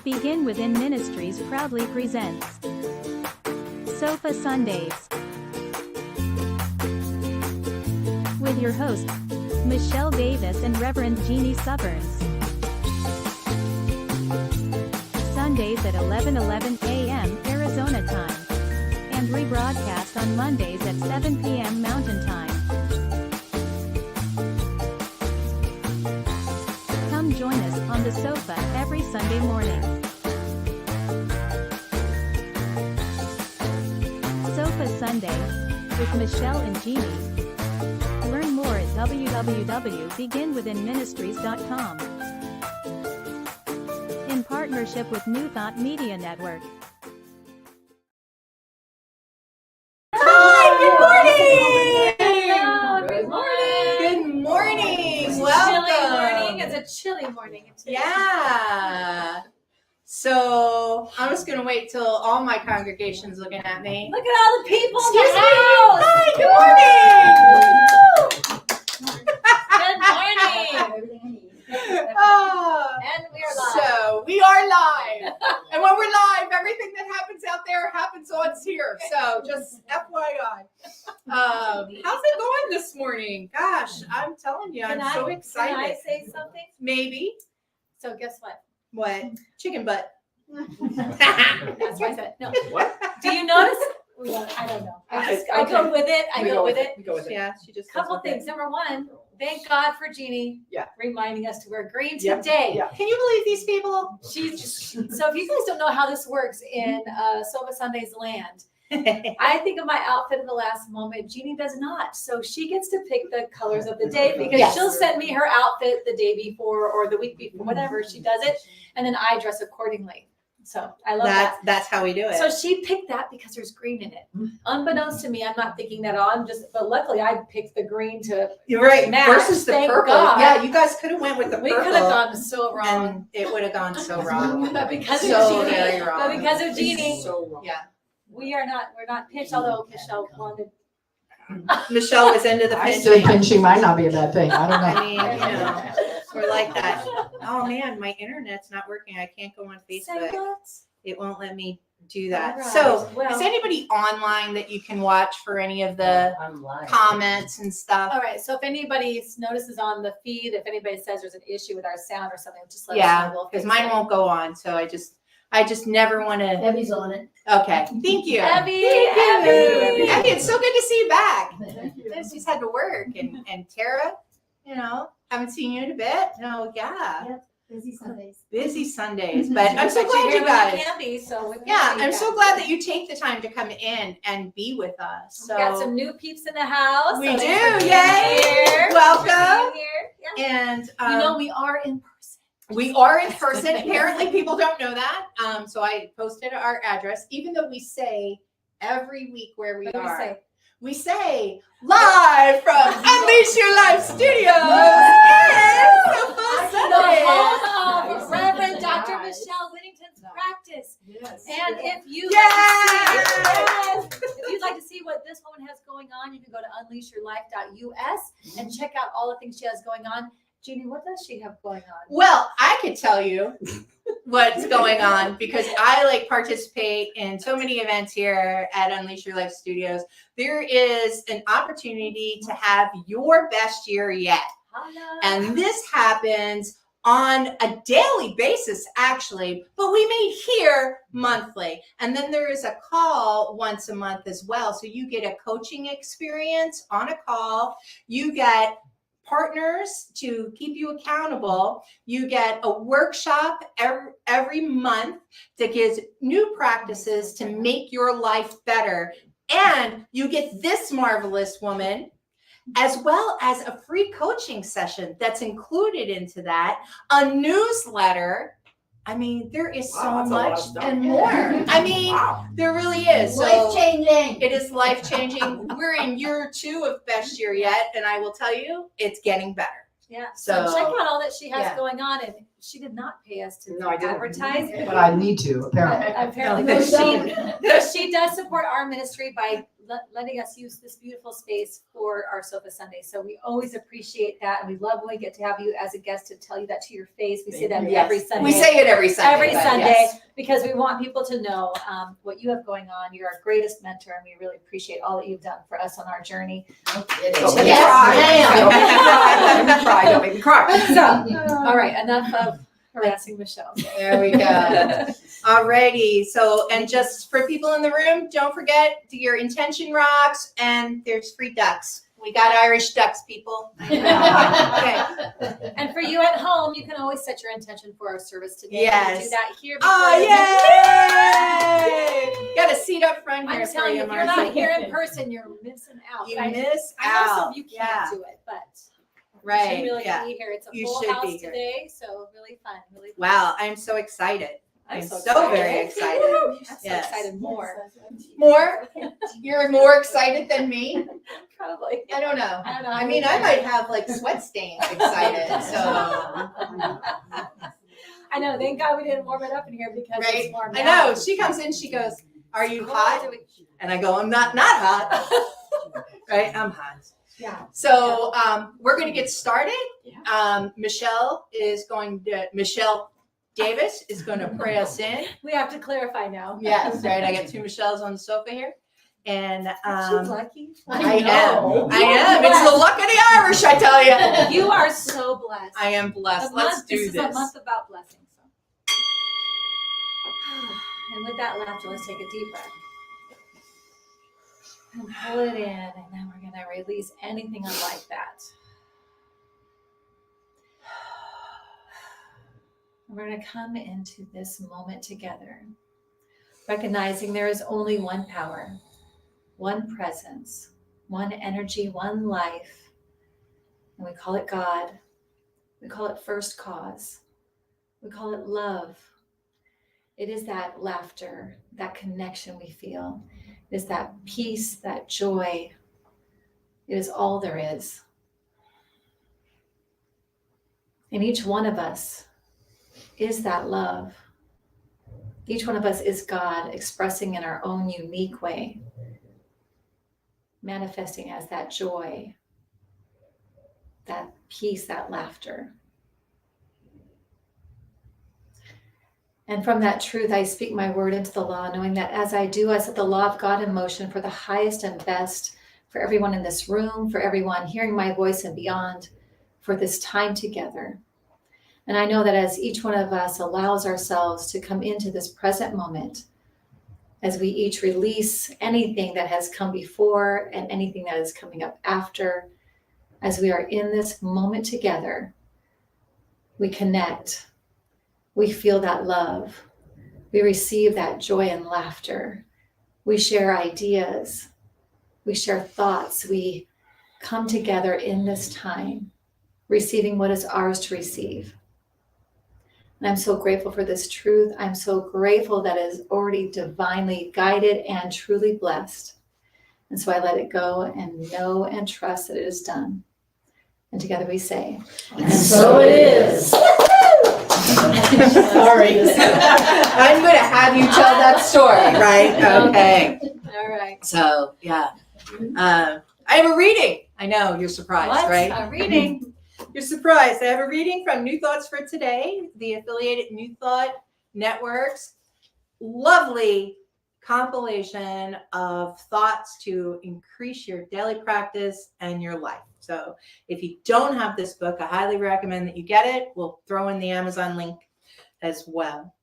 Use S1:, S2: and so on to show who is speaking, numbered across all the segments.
S1: Begin Within Ministries proudly presents Sofa Sundays with your hosts, Michelle Davis and Reverend Jeannie Suburns. Sundays at 11:11 a.m. Arizona time, and rebroadcast on Mondays at 7 p.m. Mountain Time. Come join us on the sofa every Sunday morning. Sofa Sundays with Michelle and Jeannie. Learn more at www.beginwithinministries.com. In partnership with New Thought Media Network.
S2: Hi, good morning.
S3: Hello, good morning.
S2: Good morning.
S3: It's a
S2: Welcome.
S3: chilly morning. It's a chilly morning.
S2: Yeah. So I'm just gonna wait till all my congregation's looking at me.
S3: Look at all the people in
S2: Excuse
S3: the
S2: me.
S3: house.
S2: Hi, good morning.
S3: Good morning.
S2: Oh,
S3: And we are live.
S2: so we are live, and when we're live, everything that happens out there happens on here. So just FYI. How's it going this morning? Gosh, I'm telling you, I'm so excited.
S3: Can I say something?
S2: Maybe.
S3: So guess what?
S2: What? Chicken butt.
S3: That's what I said. No.
S4: What?
S3: Do you notice? I don't know. I go with it. I go with it.
S4: We go with it.
S2: Yeah, she just.
S3: Couple things. Number one, thank God for Jeannie reminding us to wear green
S4: Yep.
S3: today.
S4: Yeah.
S2: Can you believe these people?
S3: So if you guys don't know how this works in Sofa Sundays land, I think of my outfit at the last moment. Jeannie does not. So she gets to pick the colors of the day because
S2: Yes.
S3: she'll send me her outfit the day before or the week before, whatever. She does it. And then I dress accordingly. So I love that.
S2: That's how we do it.
S3: So she picked that because there's green in it. Unbeknownst to me, I'm not thinking that all. But luckily I picked the green to.
S2: You're right.
S3: match,
S2: Versus the
S3: thank
S2: purple.
S3: God.
S2: Yeah, you guys could have went with the
S3: We
S2: purple.
S3: could have gone so wrong.
S2: And it would have gone so wrong.
S3: But because
S2: So
S3: of Jeannie,
S2: very wrong.
S3: but because of Jeannie,
S4: So wrong.
S2: Yeah.
S3: we're not pinched, although Michelle wanted.
S2: Michelle was into the
S5: I
S2: pinching.
S5: still pinching might not be a bad thing. I don't
S2: I
S5: know.
S2: mean, you know, we're like that. Oh man, my internet's not working. I can't go on
S3: Say
S2: Facebook.
S3: what?
S2: It won't let me do that.
S3: All right.
S2: So,
S3: Well-
S2: is anybody online that you can watch for any of the comments and stuff?
S3: All right, so if anybody notices on the feed, if anybody says there's an issue with our sound or something, just let us
S2: Yeah,
S3: know. We'll
S2: because
S3: fix
S2: mine
S3: it.
S2: won't go on. So I just never want to.
S6: Abby's on it.
S2: Okay, thank you.
S3: Abby,
S2: Thank you.
S3: Abby.
S2: Abby, it's so good to see you back.
S6: Thank you.
S2: She's had to work, and Tara, haven't seen you in a bit. No, yeah,
S6: Busy Sundays.
S2: busy Sundays, but I'm so
S3: But
S2: glad
S3: you're
S2: you
S3: here when
S2: guys.
S3: can be, so we
S2: Yeah,
S3: appreciate
S2: I'm so
S3: that.
S2: glad that you take the time to come in and be with us. So
S3: We've got some new peeps in the house.
S2: We
S3: so
S2: do,
S3: thanks for being
S2: yay.
S3: here.
S2: Welcome.
S3: Thanks for being here. Yeah.
S2: and
S3: You know, we are in person.
S2: we are in person. Apparently, people don't know that. So I posted our address, even though we say every week where we
S3: What do we
S2: are.
S3: say?
S2: We say live from Unleash Your Life Studios. It's
S3: The home of Reverend Dr. Michele Whittington's practice.
S5: Yes.
S3: And if you if you'd like to see what this woman has going on, you can go to unleashyourlife.us and check out all the things she has going on. Jeannie, what does she have going on?
S2: Well, I could tell you what's going on because I participate in so many events here at Unleash Your Life Studios. There is an opportunity to have your best year yet.
S3: Hello.
S2: And this happens on a daily basis, actually, but we meet here monthly. And then there is a call once a month as well. So you get a coaching experience on a call. You get partners to keep you accountable. You get a workshop every month that gives new practices to make your life better. And you get this marvelous woman, as well as a free coaching session that's included into that, a newsletter. I mean, there is so
S4: Wow, that's a lot of
S2: much
S4: stuff.
S2: and more. I mean,
S4: Wow.
S2: there really is. So
S6: Life changing.
S2: it is life-changing. We're in year 2 of Best Year Yet, and I will tell you, it's getting better.
S3: Yeah.
S2: So-
S3: So check out all that she has
S2: Yeah.
S3: going on. And she did not pay us to
S4: No, I didn't.
S3: advertise.
S5: But I need to, apparently.
S3: Apparently,
S6: No,
S3: but she does support our ministry by letting us use this beautiful space for our Sofa Sunday. So we always appreciate that. And we love when we get to have you as a guest to tell you that to your face. We say that
S2: Yes.
S3: every Sunday.
S2: We say it every Sunday.
S3: Every
S2: but
S3: Sunday,
S2: yes.
S3: because we want people to know what you have going on. You're our greatest mentor, and we really appreciate all that you've done for us on our journey.
S5: Don't make me cry.
S3: So, all right, enough of harassing Michelle.
S2: There we go. Alrighty. So, and just for people in the room, don't forget your intention rocks, and there's free ducks. We got Irish ducks, people. Okay.
S3: And for you at home, you can always set your intention for our service today.
S2: Yes.
S3: We do that here.
S2: Oh,
S3: before
S2: yay! Got a seat up front here
S3: I'm
S2: for
S3: telling you,
S2: you,
S3: if you're
S2: Marcy.
S3: not here in person, you're missing out.
S2: You
S3: I
S2: miss
S3: know some
S2: out.
S3: of you
S2: Yeah.
S3: can't do it, but you
S2: Right.
S3: should really
S2: Yeah.
S3: be here. It's a
S2: You
S3: full
S2: should
S3: house
S2: be here.
S3: today, so really fun. Really fun.
S2: Wow, I'm so excited. I'm so
S3: excited.
S2: very excited.
S3: I'm so
S2: Yes.
S3: excited more.
S2: More? You're more excited than me?
S3: Probably.
S2: I don't know.
S3: I don't know.
S2: I mean, I might have like sweat stains excited. So,
S3: I know. Thank God we didn't warm it up in here because
S2: right?
S3: it's warm.
S2: I
S3: now.
S2: know. She comes in, she goes, "Are you
S3: Oh,
S2: hot?"
S3: do we-
S2: And I go, "I'm not hot." Right? I'm hot.
S3: Yeah.
S2: So we're going to get started.
S3: Yeah.
S2: Michelle Davis is going to pray us in.
S3: We have to clarify now.
S2: Yes, right. I got two Michelles on the sofa here. And
S3: She's lucky.
S2: I
S3: know.
S2: am. I am. It's the luck of the Irish, I tell you.
S3: You are so blessed.
S2: I am blessed. Let's do
S3: This is a
S2: this.
S3: month about blessings. So. And with that laughter, let's take a deep breath. And pull it in, and then we're going to release anything unlike that. And we're going to come into this moment together, recognizing there is only one power, one presence, one energy, one life, and we call it God. We call it first cause. We call it love. It is that laughter, that connection we feel. It is that peace, that joy. It is all there is. And each one of us is that love. Each one of us is God expressing in our own unique way, manifesting as that joy, that peace, that laughter. And from that truth, I speak my word into the law, knowing that as I do, I set the law of God in motion for the highest and best, for everyone in this room, for everyone hearing my voice and beyond, for this time together. And I know that as each one of us allows ourselves to come into this present moment, as we each release anything that has come before and anything that is coming up after, as we are in this moment together, we connect. We feel that love. We receive that joy and laughter. We share ideas. We share thoughts. We come together in this time, receiving what is ours to receive. And I'm so grateful for this truth. I'm so grateful that it is already divinely guided and truly blessed. And so I let it go and know and trust that it is done. And together we say,
S5: And so it is. Sorry.
S2: I'm going to have you tell that story, right? Okay.
S3: all right.
S2: So, yeah. I have a reading. I know, you're surprised,
S3: What?
S2: right?
S3: A reading.
S2: You're surprised. I have a reading from New Thoughts for Today, the affiliated New Thought Network's lovely compilation of thoughts to increase your daily practice and your life. So if you don't have this book, I highly recommend that you get it. We'll throw in the Amazon link as well.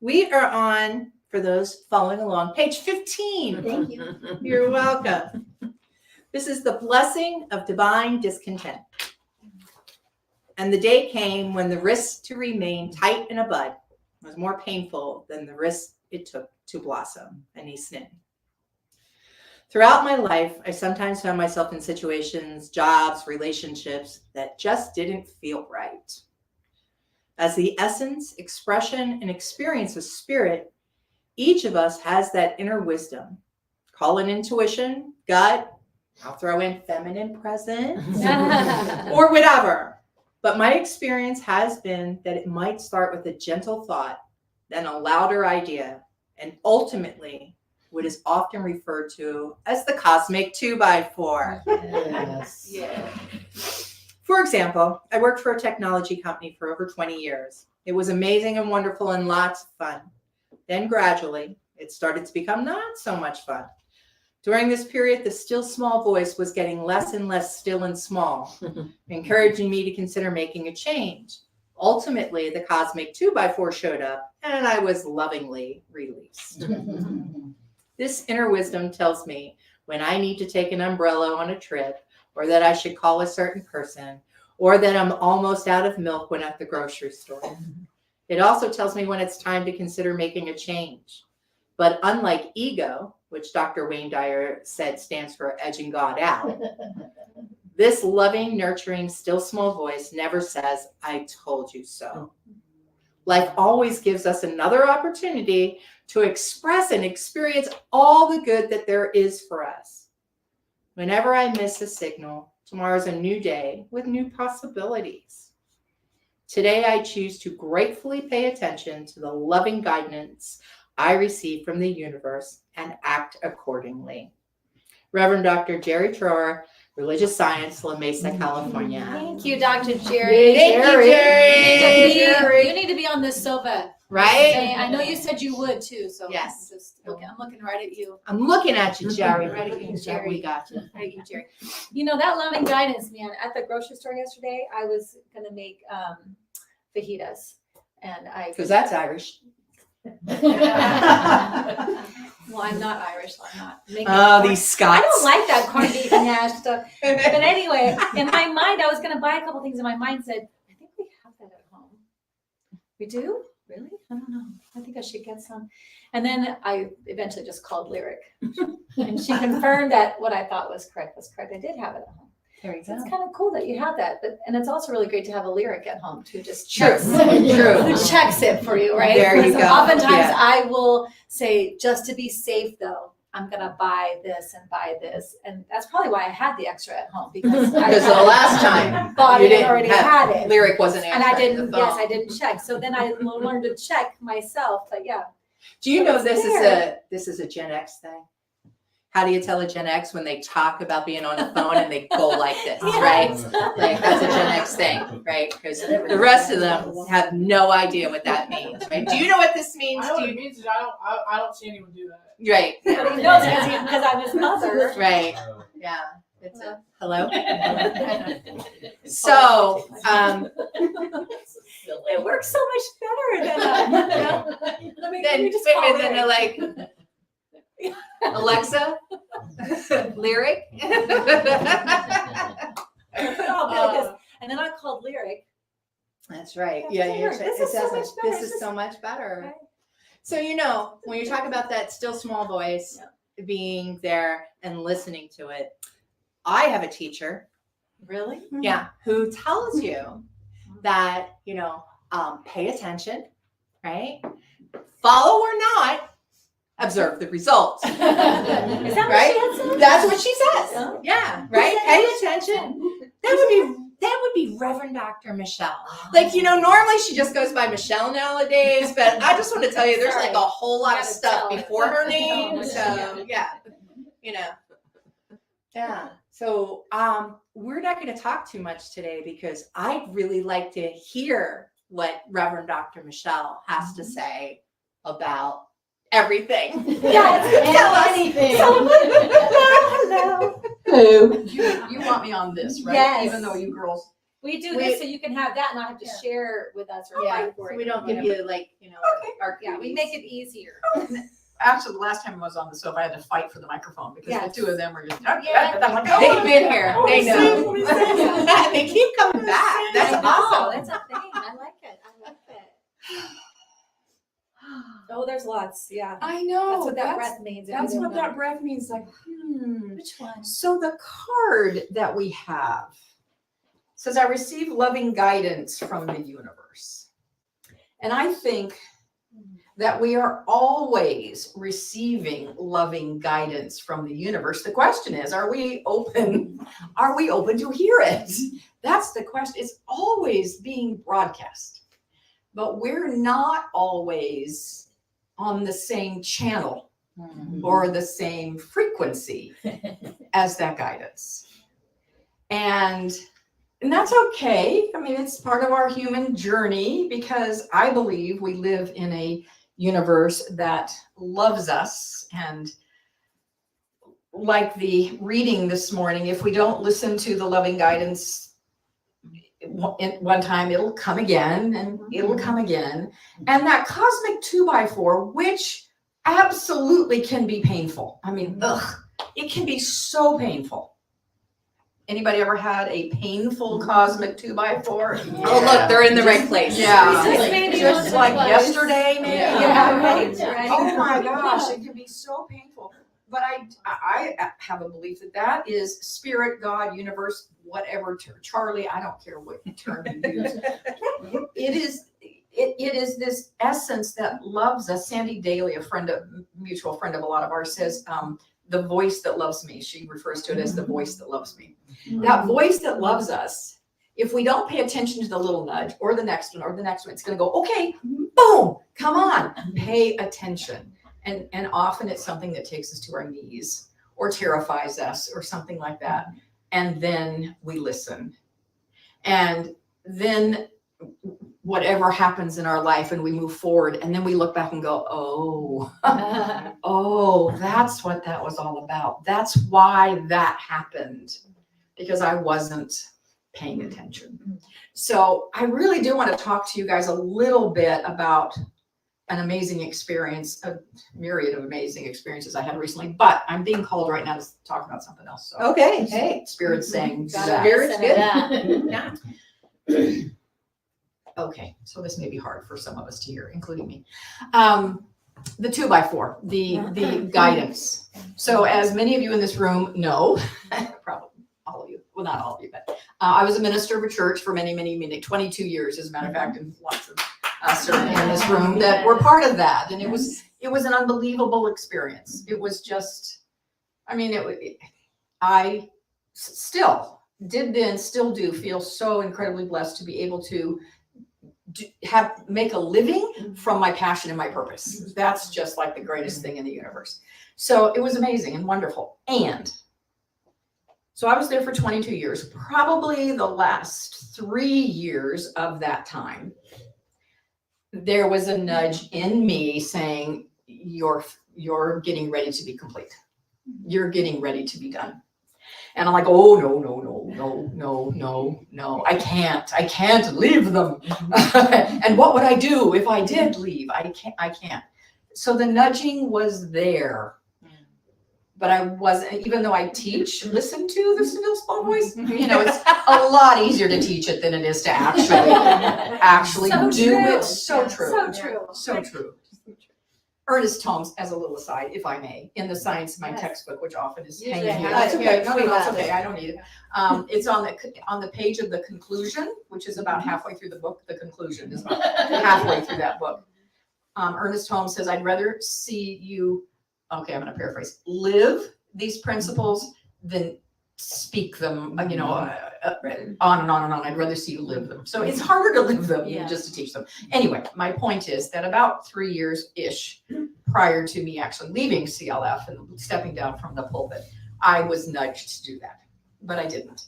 S2: We are on, for those following along, page 15.
S6: Thank you.
S2: You're welcome. This is the blessing of divine discontent. And the day came when the risk to remain tight in a bud was more painful than the risk it took to blossom. And he sniffed. Throughout my life, I sometimes found myself in situations, jobs, relationships that just didn't feel right. As the essence, expression, and experience of spirit, each of us has that inner wisdom. Call it intuition, gut, I'll throw in feminine presence, or whatever. But my experience has been that it might start with a gentle thought, then a louder idea, and ultimately what is often referred to as the cosmic 2x4.
S5: Yes.
S2: Yeah. For example, I worked for a technology company for over 20 years. It was amazing and wonderful and lots of fun. Then gradually, it started to become not so much fun. During this period, the still small voice was getting less and less still and small, encouraging me to consider making a change. Ultimately, the cosmic 2x4 showed up, and I was lovingly released. This inner wisdom tells me when I need to take an umbrella on a trip, or that I should call a certain person, or that I'm almost out of milk when at the grocery store. It also tells me when it's time to consider making a change. But unlike ego, which Dr. Wayne Dyer said stands for edging God out, this loving, nurturing, still small voice never says, I told you so. Life always gives us another opportunity to express and experience all the good that there is for us. Whenever I miss a signal, tomorrow's a new day with new possibilities. Today, I choose to gratefully pay attention to the loving guidance I receive from the universe and act accordingly. Reverend Dr. Jerry Trower, Religious Science, La Mesa, California.
S3: Thank you, Dr. Jerry.
S2: Thank you, Jerry.
S3: You need to be on this sofa.
S2: Right?
S3: I know you said you would too, so
S2: Yes.
S3: I'm looking right at you.
S2: I'm looking at you, Jerry.
S3: Right at you, Jerry.
S2: We got you.
S3: Right at you, Jerry. You know, that loving guidance, man. At the grocery store yesterday, I was gonna make fajitas, and
S2: Because that's Irish.
S3: Well, I'm not Irish, so I'm not making.
S2: Oh,
S3: corn-
S2: these Scots.
S3: I don't like that corned beef and hash stuff. But anyway, in my mind, I was going to buy a couple things, and my mind said, "I think we have that at home." We do? Really? I don't know. I think I should get some. And then I eventually just called Lyric, and she confirmed that what I thought was correct was correct. I did have it at home.
S2: There you
S3: So
S2: go.
S3: it's kind of cool that you have that, and it's also really great to have a Lyric at home too. Just
S2: True.
S3: checks,
S2: True.
S3: who checks it for you, right?
S2: There you
S3: Because
S2: go.
S3: oftentimes
S2: Yeah.
S3: I will say, just to be safe, though, I'm gonna buy this and buy this, and that's probably why I had the extra at home because I
S2: Because the last time
S3: bought
S2: you
S3: it and
S2: didn't
S3: already
S2: have-
S3: had it,
S2: Lyric wasn't
S3: and I
S2: answering
S3: didn't.
S2: the phone.
S3: Yes, I didn't check. So then I learned to check myself. But yeah,
S2: Do you know
S3: It's
S2: this
S3: there.
S2: is a Gen X thing? How do you tell a Gen X when they talk about being on the phone and they go like this, right? Like that's a Gen X thing, right? Because the rest of them have no idea what that means, right? Do you know what this means?
S4: I know
S2: Do
S4: what it
S2: you?
S4: means. I don't see anyone do that.
S2: Right.
S3: but he knows because I'm his mother.
S2: Right. Yeah. It's a hello. So,
S3: It works so much better than let me just call
S2: then they're
S3: Lyric.
S2: like, Alexa, Lyric.
S3: And then I called Lyric.
S2: That's right.
S3: That's
S2: Yeah,
S3: Lyric. This is so much better.
S2: This
S3: It's
S2: is
S3: just-
S2: so much better.
S3: Right.
S2: So when you talk about that still small voice being there and listening to it, I have a teacher,
S3: Really?
S2: who tells you that pay attention, right? Follow or not, observe the results.
S3: Is that
S2: Right?
S3: what she had said?
S2: That's what she says.
S3: Oh.
S2: Yeah, right. Pay attention. That would be Reverend Dr. Michele. Like, normally she just goes by Michelle nowadays, but I just want to tell you there's like a whole lot of
S3: Gotta
S2: stuff
S3: tell.
S2: before her name.
S3: Oh,
S2: So yeah. Yeah. So we're not going to talk too much today because I'd really like to hear what Reverend Dr. Michele has to say about everything. Tell us.
S6: anything.
S3: Hello.
S5: You want me on this, right?
S3: Yes.
S5: Even though you girls.
S3: We do this so you can have that and not have to share with us or
S2: Yeah,
S3: fight for
S2: so
S3: it.
S2: we don't give you our
S3: Yeah, we make it easier.
S5: Actually, the last time I was on the sofa, I had to fight for the microphone because
S3: Yes.
S5: the two of them were just.
S3: Yeah.
S2: They've been here. They know.
S3: What is that?
S2: They keep coming back. That's
S3: I know,
S2: awesome.
S3: That's a thing. I like it. Oh, there's lots. Yeah.
S5: I know.
S3: That's what that breath means. if you
S5: That's
S3: don't
S5: what
S3: know.
S5: that breath means. Like,
S3: Which one?
S5: So the card that we have says, I receive loving guidance from the universe. And I think that we are always receiving loving guidance from the universe. The question is, are we open? Are we open to hear it? That's the question. It's always being broadcast, but we're not always on the same channel or the same frequency as that guidance. And that's okay. I mean, it's part of our human journey because I believe we live in a universe that loves us. And like the reading this morning, if we don't listen to the loving guidance one time, it'll come again and it'll come again. And that cosmic 2x4, which absolutely can be painful. I mean, it can be so painful. Anybody ever had a painful cosmic 2x4?
S2: Oh, look, they're in the right place.
S5: Yeah.
S3: Maybe
S5: Just like yesterday, maybe.
S3: Yeah, right.
S5: Oh my gosh, it can be so painful. But I have a belief that is spirit, God, universe, whatever, Charlie, I don't care what term you use. It is this essence that loves us. Sandy Daly, mutual friend of a lot of ours, says, the voice that loves me. She refers to it as the voice that loves me. That voice that loves us, if we don't pay attention to the little nudge or the next one or the next one, it's going to go, okay, boom, come on, pay attention. And often it's something that takes us to our knees or terrifies us or something like that. And then we listen. And then whatever happens in our life and we move forward and then we look back and go, oh, that's what that was all about. That's why that happened, because I wasn't paying attention. So I really do want to talk to you guys a little bit about an amazing experience, a myriad of amazing experiences I had recently, but I'm being called right now to talk about something else. So
S2: Okay. Hey.
S5: Spirit's saying
S3: Gotta
S2: Spirit's
S3: listen to
S2: good.
S3: that.
S2: Yeah.
S5: Okay, so this may be hard for some of us to hear, including me. The 2x4, the guidance. So as many of you in this room know, probably all of you, well, not all of you, but I was a minister of a church for many, 22 years, as a matter of fact, and lots of us certainly in this room that were part of that. And it was an unbelievable experience. It was just, I mean, I still did then, still do feel so incredibly blessed to be able to make a living from my passion and my purpose. That's just like the greatest thing in the universe. So it was amazing and wonderful. And so I was there for 22 years, probably the last 3 years of that time. There was a nudge in me saying, you're getting ready to be complete. You're getting ready to be done. And I'm like, oh, no, I can't leave them. And what would I do if I did leave? I can't. So the nudging was there, but I wasn't, even though I listen to the still small voice, it's a lot easier to teach it than it is to actually
S3: So
S5: do
S3: true.
S5: it. So true.
S3: So true.
S5: Ernest Holmes, as a little aside, if I may, in the Science of My textbook, which often is
S3: Usually
S5: hanging here.
S3: I have
S5: That's
S3: it.
S5: okay. No,
S3: We
S5: that's
S3: have
S5: okay.
S3: it.
S5: I don't need it. It's on the page of the conclusion, which is about halfway through the book. The conclusion is about halfway through that book. Ernest Holmes says, I'd rather see you, okay, I'm going to paraphrase, live these principles than speak them, on and on and on. I'd rather see you live them. So it's harder to live them than just to teach them. Anyway, my point is that about 3 years-ish prior to me actually leaving CLF and stepping down from the pulpit, I was nudged to do that. But I didn't.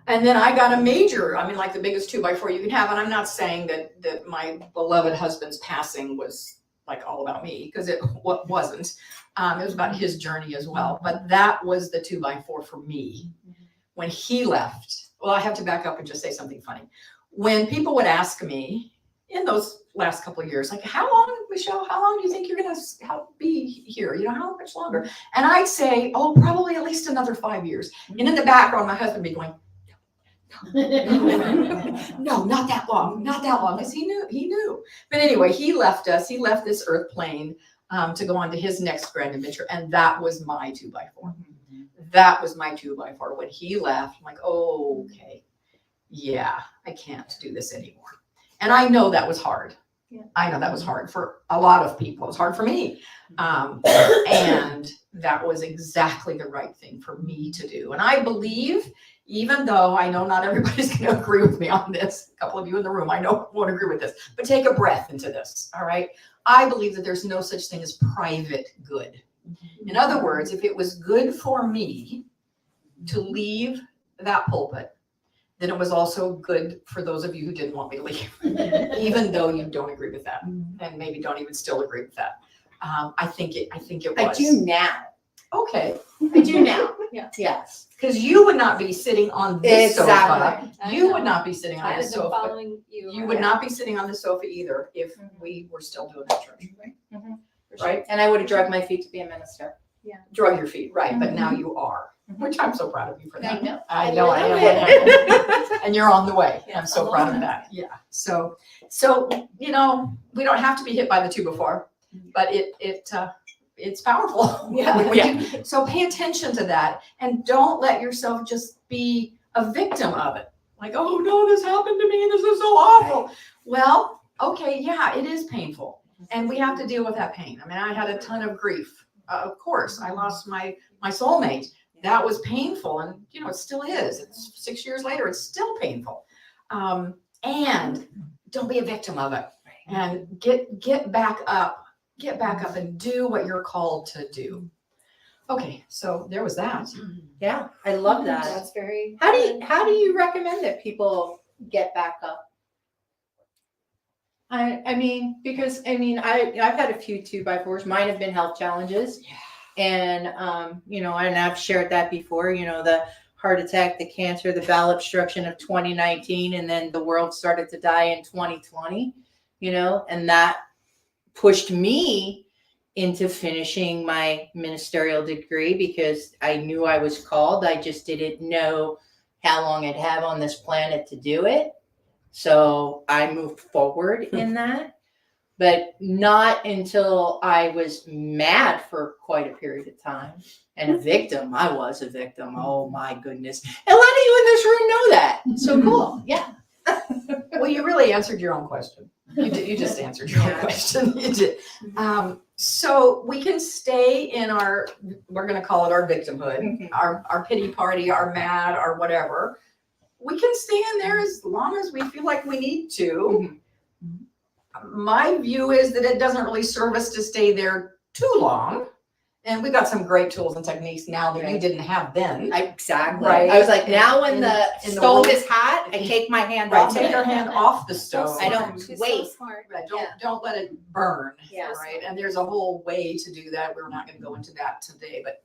S5: And then I got a major, I mean, like the biggest 2x4 you can have. And I'm not saying that my beloved husband's passing was like all about me, because it wasn't. It was about his journey as well. But that was the 2x4 for me. When he left, well, I have to back up and just say something funny. When people would ask me in those last couple of years, like, how long, Michelle, how long do you think you're going to be here? How much longer? And I'd say, oh, probably at least another 5 years. And in the background, my husband would be going, no, not that long, because he knew. But anyway, he left us. He left this earth plane to go on to his next grand adventure. And that was my 2x4. That was my 2x4. When he left, I'm like, oh, okay. Yeah, I can't do this anymore. And I know that was hard. I know that was hard for a lot of people. It was hard for me. And that was exactly the right thing for me to do. And I believe, even though I know not everybody's going to agree with me on this, a couple of you in the room, I know won't agree with this, but take a breath into this. All right. I believe that there's no such thing as private good. In other words, if it was good for me to leave that pulpit, then it was also good for those of you who didn't want me to leave, even though you don't agree with that, and maybe don't even still agree with that. I think it was.
S2: I do now.
S5: Okay,
S2: I do now.
S3: Yeah.
S2: Yes.
S5: because you would not be sitting on this sofa.
S2: Exactly.
S5: You would not be sitting on
S3: I
S5: this
S3: have been
S5: sofa.
S3: following you.
S5: You would not be sitting on the sofa either if we were still doing that church, right?
S2: And I would have dragged my feet to be a minister.
S5: Drug your feet, right? But now you are, which I'm so proud of you for that.
S2: know.
S5: I know I
S2: love
S5: am. And you're on the way.
S3: Yeah,
S5: I'm so
S3: I'm
S5: proud
S3: on
S5: of
S3: it.
S5: that. Yeah. So, we don't have to be hit by the 2 before, but it's powerful.
S3: Yeah.
S5: When we do. So pay attention to that and don't let yourself just be a victim of it. Like, oh no, this happened to me. This is so awful. Well, okay. Yeah, it is painful. And we have to deal with that pain. I mean, I had a ton of grief. Of course, I lost my soulmate. That was painful, and it still is. It's 6 years later, it's still painful. And don't be a victim of it. And get back up. Get back up and do what you're called to do. Okay, so there was that.
S2: Yeah, I love that.
S3: That's very.
S2: How do you recommend that people get back up? I mean, because I've had a few 2x4s. Mine have been health challenges.
S5: Yeah.
S2: And and I've shared that before, the heart attack, the cancer, the bowel obstruction of 2019, and then the world started to die in 2020, and that pushed me into finishing my ministerial degree because I knew I was called. I just didn't know how long I'd have on this planet to do it. So I moved forward in that, but not until I was mad for quite a period of time and a victim. I was a victim. Oh my goodness. A lot of you in this room know that. So cool. Yeah.
S5: Well, you really answered your own question. You just answered your own
S2: Yeah.
S5: question. You did. So we can stay in we're going to call it our victimhood, our pity party, our mad, our whatever. We can stay in there as long as we feel like we need to. My view is that it doesn't really serve us to stay there too long. And we've got some great tools and techniques now that you didn't have then.
S2: Exactly.
S5: Right.
S2: I was like, now when
S5: In
S2: the
S5: the
S2: stove
S5: world-
S2: is hot, I take my hand
S5: Right,
S2: off.
S5: take
S2: it.
S5: your hand off the stove.
S2: I don't
S3: She's
S2: wait.
S3: so smart.
S5: Right,
S3: Yeah.
S5: don't let it burn.
S2: Yeah.
S5: Right. And there's a whole way to do that. We're not going to go into that today, but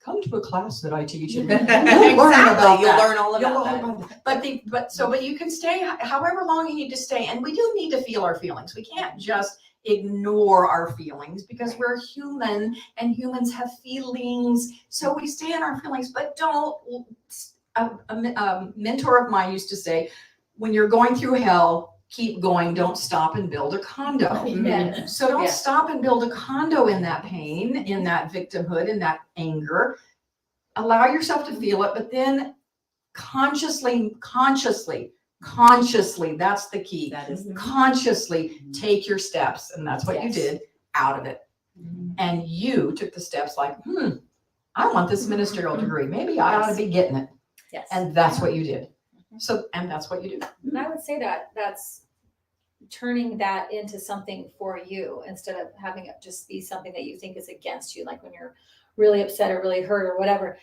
S5: come to a class that I teach and
S2: Exactly.
S5: you'll learn about
S2: You'll
S5: that.
S2: learn all
S5: You'll
S2: about
S5: learn
S2: that.
S5: about that. But you can stay however long you need to stay. And we do need to feel our feelings. We can't just ignore our feelings because we're human and humans have feelings. So we stay in our feelings, but don't. A mentor of mine used to say, when you're going through hell, keep going. Don't stop and build a condo.
S3: Yes.
S5: So don't
S2: Yeah.
S5: stop and build a condo in that pain, in that victimhood, in that anger. Allow yourself to feel it, but then consciously, that's the key.
S2: That is
S5: Consciously take your steps. And that's what you
S2: Yes.
S5: did out of it. And you took the steps like, I want this ministerial degree. Maybe I ought to be getting it.
S2: yes.
S5: And that's what you did. And that's what you do.
S3: And I would say that's turning that into something for you instead of having it just be something that you think is against you. Like when you're really upset or really hurt or whatever,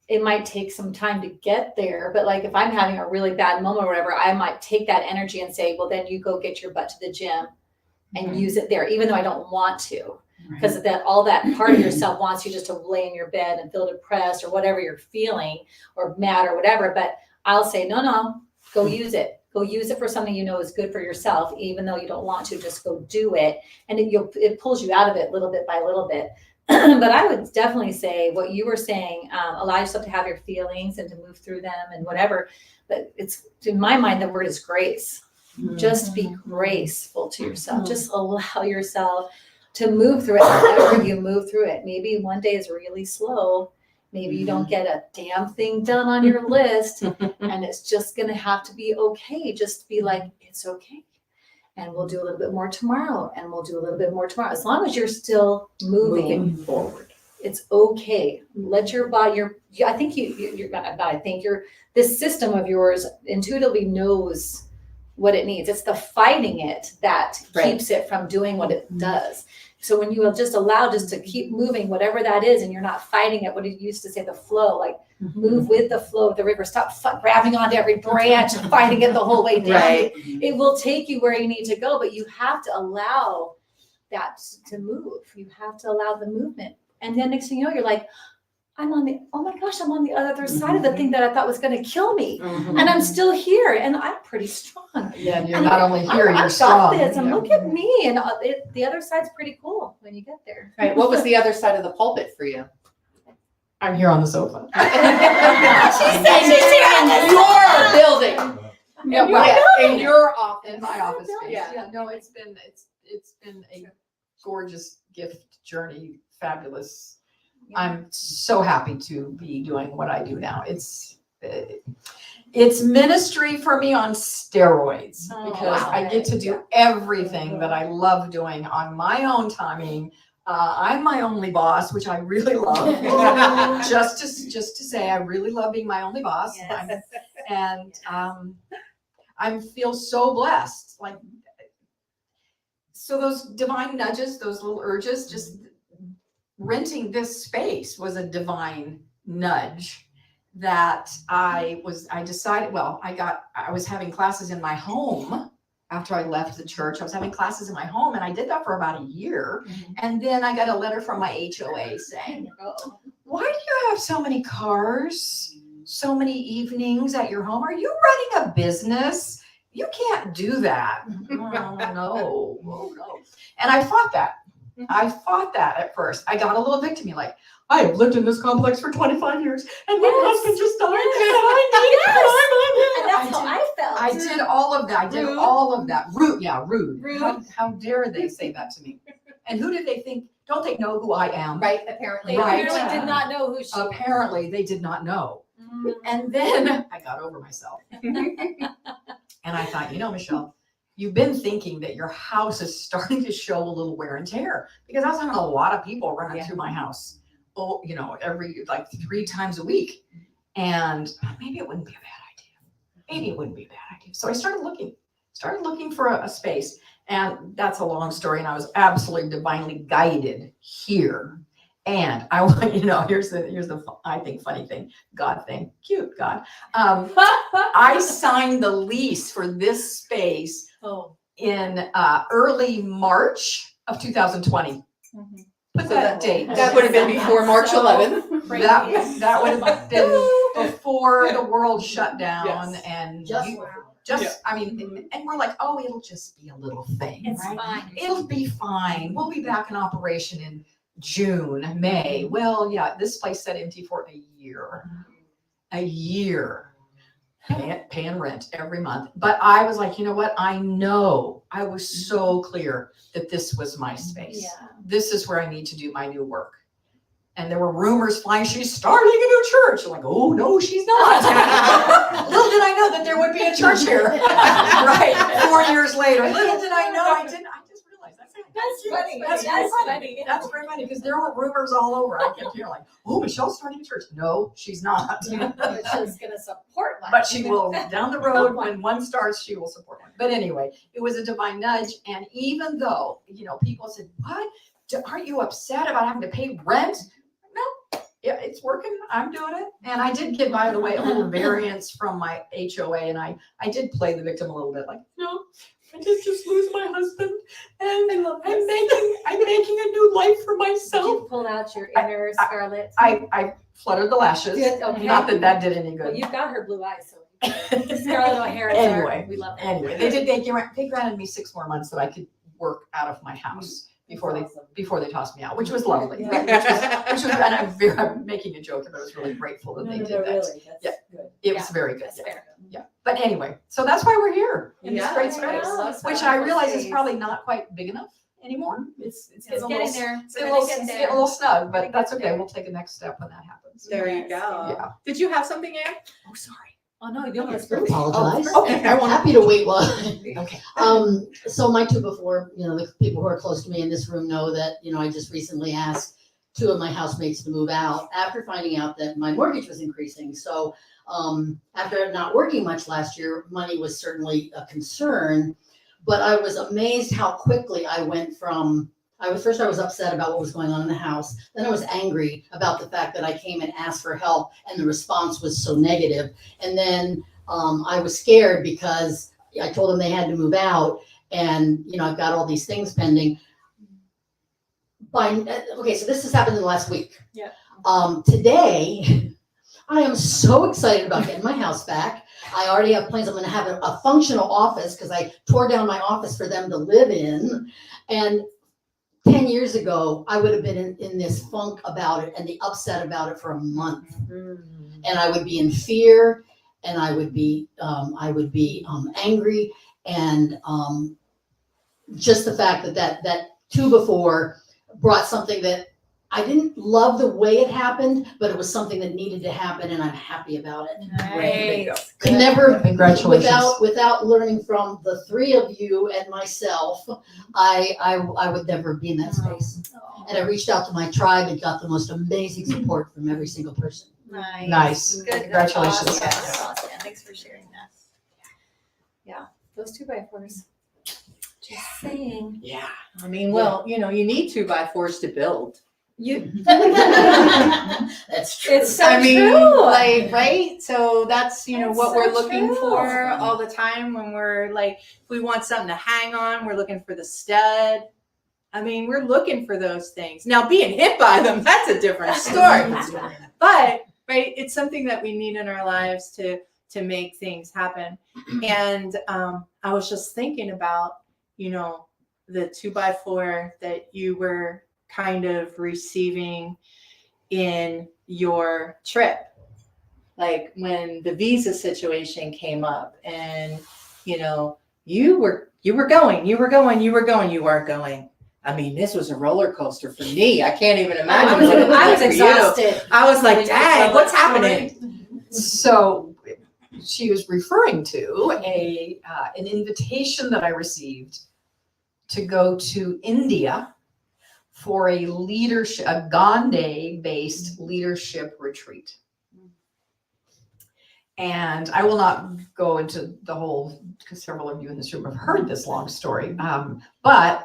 S3: it might take some time to get there. But like if I'm having a really bad moment or whatever, I might take that energy and say, well, then you go get your butt to the gym and use it there, even though I don't want to. Because all that part of yourself wants you just to lay in your bed and feel depressed or whatever you're feeling or mad or whatever. But I'll say, no, go use it. Go use it for something you know is good for yourself, even though you don't want to. Just go do it, and it pulls you out of it little bit by little bit. But I would definitely say what you were saying. Allow yourself to have your feelings and to move through them and whatever. But it's in my mind the word is grace. Just be graceful to yourself. Just allow yourself to move through it however you move through it. Maybe one day is really slow. Maybe you don't get a damn thing done on your list and it's just going to have to be okay. Just be like, it's okay. and we'll do a little bit more tomorrow, and we'll do a little bit more tomorrow. As long as you're still moving forward, it's okay. Let your body, I think this system of yours intuitively knows what it needs. It's the fighting it that keeps it from doing what it does. So when you will just allow just to keep moving, whatever that is, and you're not fighting it, what it used to say, the flow, like move with the flow of the river. Stop grabbing onto every branch and fighting it the whole way down.
S2: Right.
S3: It will take you where you need to go, but you have to allow that to move. You have to allow the movement. And then next thing you know, you're like, I'm on the other side of the thing that I thought was going to kill me. And I'm still here, and I'm pretty strong.
S5: Yeah, you're
S3: And
S5: not only here,
S3: I've
S5: you're
S3: got
S5: strong.
S3: this, and
S5: Yeah.
S3: look at me. And the other side's pretty cool when you get there.
S2: Right. What was the other side of the pulpit for you?
S5: I'm here on the sofa.
S2: She said she's here in your building.
S5: Yeah,
S2: In your office.
S5: In my office space.
S2: Yeah.
S5: No, it's been a gorgeous gift journey, fabulous. I'm so happy to be doing what I do now. It's ministry for me on steroids because
S3: wow.
S5: I get to do everything that I love doing on my own timing. I'm my only boss, which I really love. just to say, I really love being my only boss.
S3: Yes.
S5: And I feel so blessed. Like, so those divine nudges, those little urges, just renting this space was a divine nudge that I decided, I was having classes in my home after I left the church. I was having classes in my home, and I did that for about a year. And then I got a letter from my HOA saying, why do you have so many cars, so many evenings at your home? Are you running a business? You can't do that. Oh, no. And I fought that. At first. I got a little victim-y, like, I have lived in this complex for 25 years, and my husband just died, and
S3: And that's how I felt.
S5: I did all of that. Rude. How dare they say that to me? And who did they think? Don't they know who I am?
S2: Right, apparently.
S3: They
S5: Right.
S3: really did not know who she was.
S5: Apparently, they did not know. And then I got over myself. And I thought, Michelle, you've been thinking that your house is starting to show a little wear and tear, because I was having a lot of people running through my house, every 3 times a week. And maybe it wouldn't be a bad idea. So I started looking for a space. And that's a long story. And I was absolutely divinely guided here. And I want, here's the I think funny thing, God thing, cute God. I signed the lease for this space in early March of 2020. Put that date.
S2: That would have been before March 11th.
S5: That would have been before the world shut down.
S2: Yes.
S5: And and we're like, oh, it'll just be a little thing.
S3: It's
S5: right?
S3: fine.
S5: It'll be fine. We'll be back in operation in June, May. Well, yeah, this place sat empty for a year. Paying rent every month. But I was like, you know what? I was so clear that this was my space.
S3: Yeah.
S5: This is where I need to do my new work. And there were rumors flying, she's starting a new church. I'm like, oh, no, she's not. Little did I know that there would be a church here. Right. 4 years later. Little did I know. I just realized that's
S3: funny.
S5: That's
S3: That's
S5: funny.
S3: funny.
S5: That's very funny because there were rumors all over. I kept hearing like, oh, Michelle's starting a church. No, she's not.
S3: But she's going to support one.
S5: But she will, down the road, when one starts, she will support one. But anyway, it was a divine nudge. And even though, people said, what? Aren't you upset about having to pay rent? No, yeah, it's working. I'm doing it. And I did get, by the way, a little variance from my HOA. And I did play the victim a little bit, like, no, I did just lose my husband. And I'm making a new life for
S3: Did
S5: myself.
S3: you pull out your inner Scarlet?
S5: I fluttered the lashes.
S3: Good, okay.
S5: Not that did any
S3: Well,
S5: good.
S3: you've got her blue eyes, so Scarlet O'Hara.
S5: Anyway,
S3: we love her.
S5: Anyway, they granted me 6 more months that I could work out of my house before they tossed me out, which was lovely.
S2: Yeah.
S5: Which was, and I'm making a joke, but I was really grateful that they did that. Yeah. It was very good.
S3: That's fair.
S5: Yeah. But anyway, so that's why we're here in this
S2: Yeah,
S5: great
S2: I
S5: space,
S2: know.
S5: which I realize is probably not quite big enough anymore. It's getting a little,
S3: there.
S5: it's getting a little snug, but that's okay. We'll take a next step when that happens.
S2: There you go.
S5: Yeah.
S2: Did you have something, Anne?
S5: Oh, sorry.
S3: Oh, no, you don't want
S7: Don't
S3: to
S7: apologize.
S5: Okay, I want
S7: Happy to wait while.
S5: Okay.
S7: So my two before, the people who are close to me in this room know that, I just recently asked two of my housemates to move out after finding out that my mortgage was increasing. So, after not working much last year, money was certainly a concern, but I was amazed how quickly I went from, I was upset about what was going on in the house. Then I was angry about the fact that I came and asked for help and the response was so negative. And then I was scared because I told them they had to move out and, I've got all these things pending. Okay, so this has happened in the last week.
S3: Yeah.
S7: Today, I am so excited about getting my house back. I already have plans. I'm going to have a functional office because I tore down my office for them to live in. And 10 years ago, I would have been in this funk about it and the upset about it for a month. And I would be in fear and I would be angry. And just the fact that two before brought something that I didn't love the way it happened, but it was something that needed to happen and I'm happy about it.
S3: Nice.
S7: Could never,
S5: Congratulations.
S7: without learning from the three of you and myself, I would never be in that space. And I reached out to my tribe and got the most amazing support from every single person.
S5: Nice.
S3: Good.
S5: Congratulations.
S3: Awesome. That's awesome. Thanks for sharing that. Yeah, those 2x4s. Just saying.
S5: Yeah.
S2: I mean, well, you need 2x4s to build.
S7: That's true.
S3: It's so
S2: I mean,
S3: true.
S2: right? So that's,
S3: That's
S2: what
S3: so
S2: we're looking
S3: true.
S2: for all the time when we're like, if we want something to hang on, we're looking for the stud. I mean, we're looking for those things. Now, being hit by them, that's a different story. But, right, it's something that we need in our lives to make things happen. And I was just thinking about, the 2x4 that you were kind of receiving in your trip, like when the visa situation came up and you weren't going. I mean, this was a roller coaster for me. I can't even imagine what it was
S3: I
S2: like
S3: was
S2: for you.
S3: exhausted.
S2: I was like, dang, what's happening?
S5: So she was referring to an invitation that I received to go to India for a Gandhi-based leadership retreat. And I will not go into the whole, because several of you in this room have heard this long story. But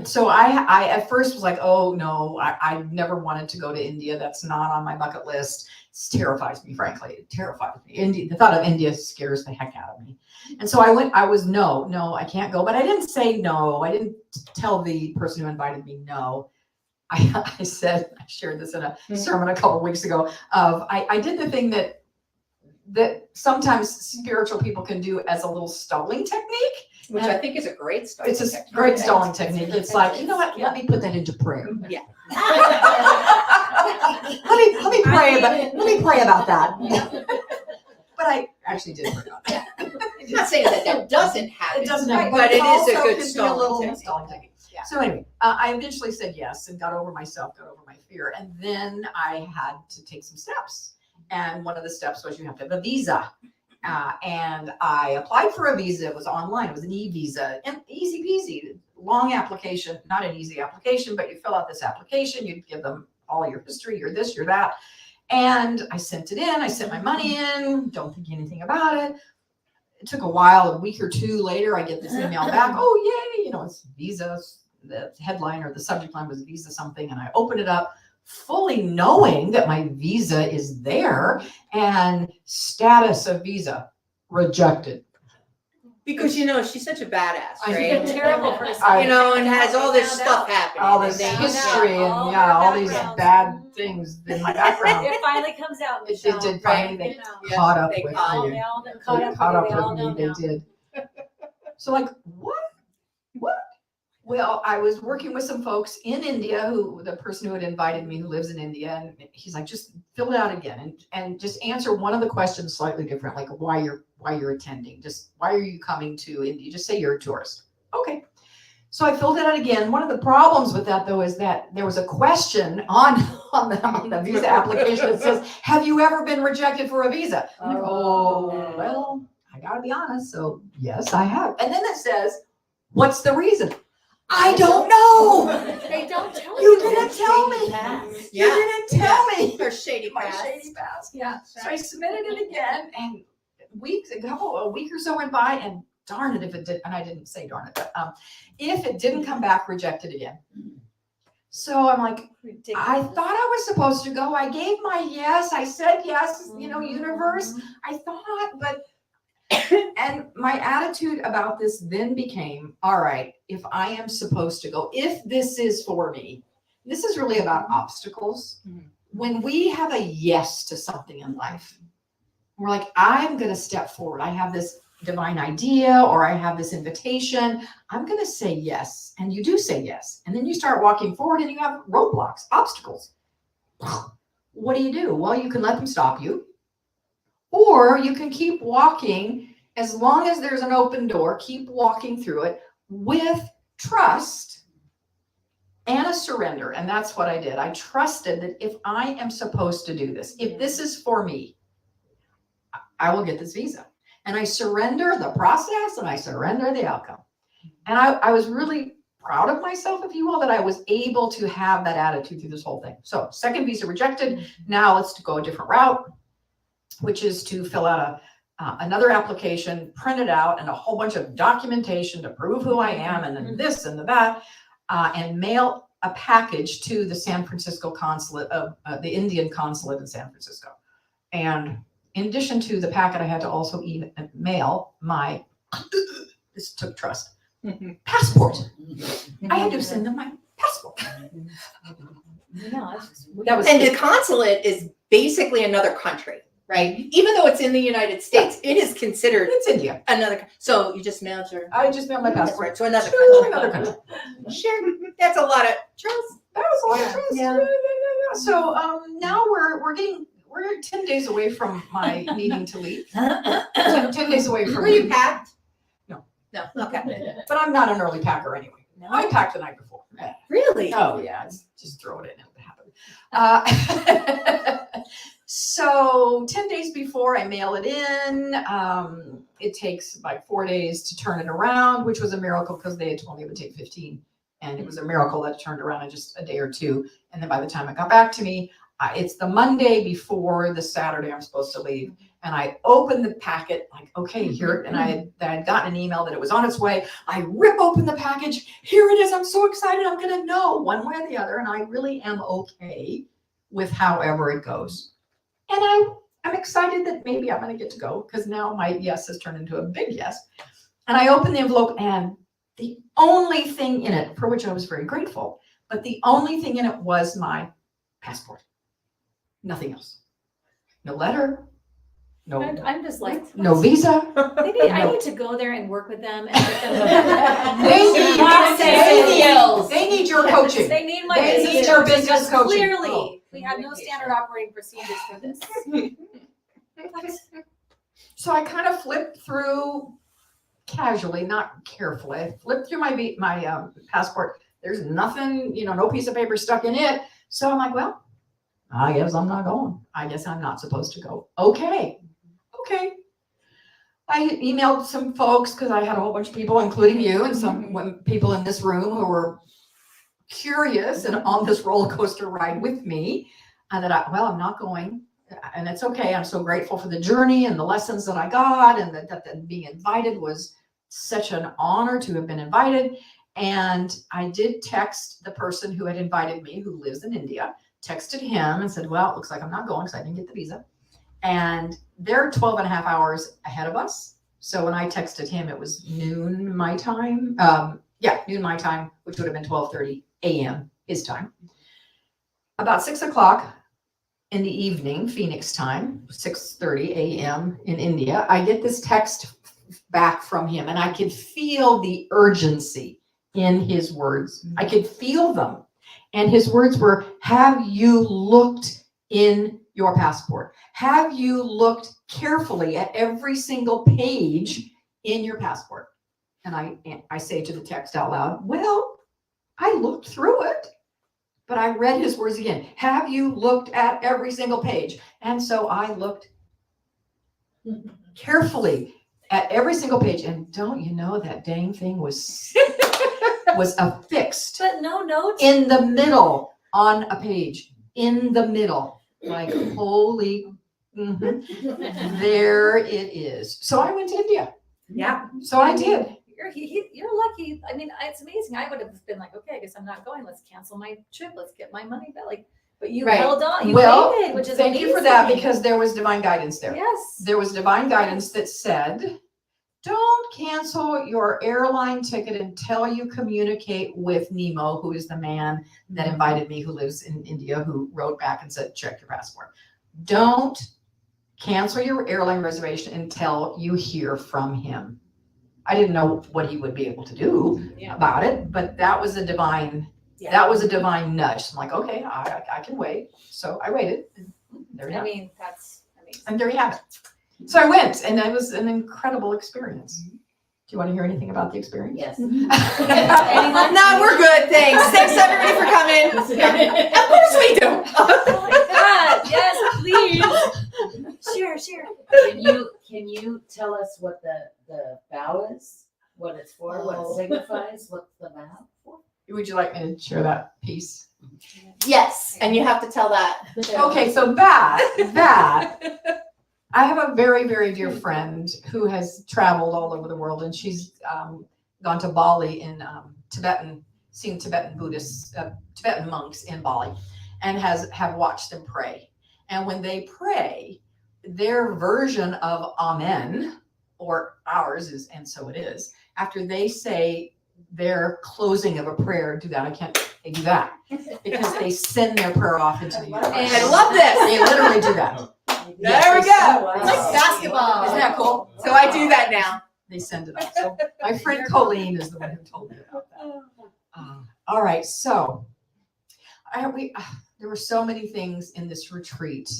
S5: so I at first was like, oh no, I never wanted to go to India. That's not on my bucket list. It terrifies me, frankly. It terrifies me. The thought of India scares the heck out of me. And so I went, no, I can't go. But I didn't say no. I didn't tell the person who invited me no. I said, I shared this in a sermon a couple of weeks ago, I did the thing that sometimes spiritual people can do as a little stalling technique.
S2: Which I think is a great start.
S5: It's a great stalling technique. It's like, you know what, let me put that into prayer.
S2: Yeah.
S5: let me pray about that. But I actually did pray about that.
S2: I'm not saying that doesn't happen.
S5: It doesn't happen,
S2: but it is a
S5: also
S2: good
S5: can be
S2: stalling
S5: little
S2: technique.
S5: technique.
S2: Yeah.
S5: So anyway, I eventually said yes and got over my fear. And then I had to take some steps. And one of the steps was you have to have a visa. And I applied for a visa. It was online. It was an e-visa. And easy peasy. Long application. Not an easy application, but you fill out this application. You give them all your history, your this, your that. And I sent it in. I sent my money in. Don't think anything about it. It took a while. A week or two later, I get this email back. Oh, yay. It's visas. The headline or the subject line was visa something. And I opened it up, fully knowing that my visa is there and status of visa rejected.
S2: Because she's such a badass,
S5: I
S2: right?
S3: It's terrible for
S2: And has all this stuff happening.
S5: All this
S2: and
S5: history and all these bad things in my background.
S3: It finally comes out.
S5: It did finally. They
S2: Yeah,
S5: caught up
S2: they
S5: with
S2: caught
S5: me.
S3: They all
S5: They
S3: caught up
S5: with me. They did. So like, what? Well, I was working with some folks in India the person who had invited me, who lives in India, and he's like, just fill it out again and just answer one of the questions slightly different, like why you're attending, just why are you coming to India? Just say you're a tourist. Okay. So I filled it out again. One of the problems with that though is that there was a question on on the visa application, it says, have you ever been rejected for a visa? I'm like, oh, well, I gotta be honest. So yes, I have. And then it says, what's the reason? I don't know.
S3: They don't tell
S5: You didn't tell me. You
S2: Yeah.
S5: didn't tell me.
S2: Her shady
S5: My
S2: past.
S5: shady past. Yeah. So I submitted it again, and a week or so went by, and darn it if it did, and I didn't say darn it, but if it didn't come back rejected again. So I'm like, I thought I was supposed to go. I gave my yes. I said yes, universe. I thought, but and my attitude about this then became, all right, if I am supposed to go, if this is for me, this is really about obstacles. When we have a yes to something in life, we're like, I'm going to step forward. I have this divine idea, or I have this invitation. I'm going to say yes. And you do say yes. And then you start walking forward and you have roadblocks, obstacles. What do? Well, you can let them stop you, or you can keep walking. As long as there's an open door, keep walking through it with trust and a surrender. And that's what I did. I trusted that if I am supposed to do this, if this is for me, I will get this visa. And I surrender the process, and I surrender the outcome. And I was really proud of myself, if you will, that I was able to have that attitude through this whole thing. So second visa rejected. Now let's go a different route, which is to fill out another application, print it out, and a whole bunch of documentation to prove who I am, and then this and that, and mail a package to the San Francisco consulate of the Indian consulate in San Francisco. And in addition to the packet, I had to also mail my, this took trust, passport. I had to send them my passport. That was
S2: And the consulate is basically another country, right? Even though it's in the United States, it is considered
S5: It's India.
S2: another. So you just mailed your
S5: I just mailed my passport
S2: to another
S5: to
S2: country.
S5: another country.
S2: Sure, that's a lot of trust.
S5: That was a lot of trust.
S3: Yeah.
S5: Yeah. So now we're 10 days away from my needing to leave. 10 days away from
S2: Were you packed?
S5: No.
S2: No. Okay.
S5: But I'm not an early packer anyway. I packed the night before.
S2: Really?
S5: Oh yeah, just throw it in. It'll happen. So 10 days before I mail it in, it takes like 4 days to turn it around, which was a miracle because they had told me it would take 15. And it was a miracle that it turned around in just a day or two. And then by the time it got back to me, it's the Monday before the Saturday I'm supposed to leave. And I opened the packet, like, okay, here, and I had gotten an email that it was on its way. I rip open the package. Here it is. I'm so excited. I'm going to know one way or the other. And I really am okay with however it goes. And I'm excited that maybe I'm going to get to go, because now my yes has turned into a big yes. And I opened the envelope, and the only thing in it, for which I was very grateful, but the only thing in it was my passport. Nothing else. No letter. No.
S3: I'm just like,
S5: No visa.
S3: I need to go there and work with them. And let them
S5: They need your coaching.
S3: They need my
S5: They
S3: business
S5: need your
S3: coaching,
S5: business
S3: because
S5: coaching.
S3: Clearly,
S5: Oh.
S3: we have no standard operating procedures for this.
S5: So I kind of flipped through casually, not carefully. I flipped through my passport. There's nothing, no piece of paper stuck in it. So I'm like, well, I guess I'm not going. I guess I'm not supposed to go. Okay. I emailed some folks, because I had a whole bunch of people, including you, and some people in this room who were curious and on this roller coaster ride with me. And that I'm not going. And it's okay. I'm so grateful for the journey and the lessons that I got, and that being invited was such an honor to have been invited. And I did text the person who had invited me, who lives in India, texted him and said, well, it looks like I'm not going because I didn't get the visa. And they're 12 and a half hours ahead of us. So when I texted him, it was noon my time. Noon my time, which would have been 12:30 a.m. his time. About 6 o'clock in the evening, Phoenix time, 6:30 a.m. in India, I get this text back from him, and I could feel the urgency in his words. I could feel them. And his words were, have you looked in your passport? Have you looked carefully at every single page in your passport? And I say to the text out loud, well, I looked through it, But I read his words again. Have you looked at every single page? And so I looked carefully at every single page. And don't you know that dang thing was affixed
S3: But no notes.
S5: in the middle on a page, in the middle, like holy, there it is. So I went to India.
S2: Yeah.
S5: So I did.
S3: You're lucky. I mean, it's amazing. I would have been like, okay, I guess I'm not going. Let's cancel my trip. Let's get my money back. Like, but you
S2: Right.
S3: held on. You
S5: Well,
S3: waited, which is
S5: thank you for that
S3: amazing.
S5: because there was divine guidance there.
S3: Yes.
S5: There was divine guidance that said, don't cancel your airline ticket until you communicate with Nemo, who is the man that invited me, who lives in India, who wrote back and said, check your passport. Don't cancel your airline reservation until you hear from him. I didn't know what he would be able to do about it, but that was a divine, that was a divine nudge. I'm like, okay, I can wait. So I waited. And there you
S3: I
S5: have it.
S3: mean, that's amazing.
S5: And there you have it. So I went, and it was an incredible experience. Do you want to hear anything about the experience?
S6: Yes.
S3: Anyone?
S2: No, we're good. Thanks everybody for coming. Of course we do.
S3: Oh my God. Yes, please. Share.
S8: Can you tell us what the vow is? What it's for, what it signifies, what's the vow for?
S5: Would you like me to share that piece?
S2: Yes, and you have to tell that.
S5: Okay, so that I have a very, very dear friend who has traveled all over the world, and she's gone to Bali in seen Tibetan Buddhists, Tibetan monks in Bali, and have watched them pray. And when they pray, their version of Amen, or ours is, and so it is, after they say their closing of a prayer, they do that because they send their prayer off into the universe.
S2: I love this.
S5: They literally do that.
S2: There we go.
S6: It's like basketball.
S5: Isn't that cool?
S2: So I do that now.
S5: They send it off. So my friend Colleen is the one who told me about that. All right, so there were so many things in this retreat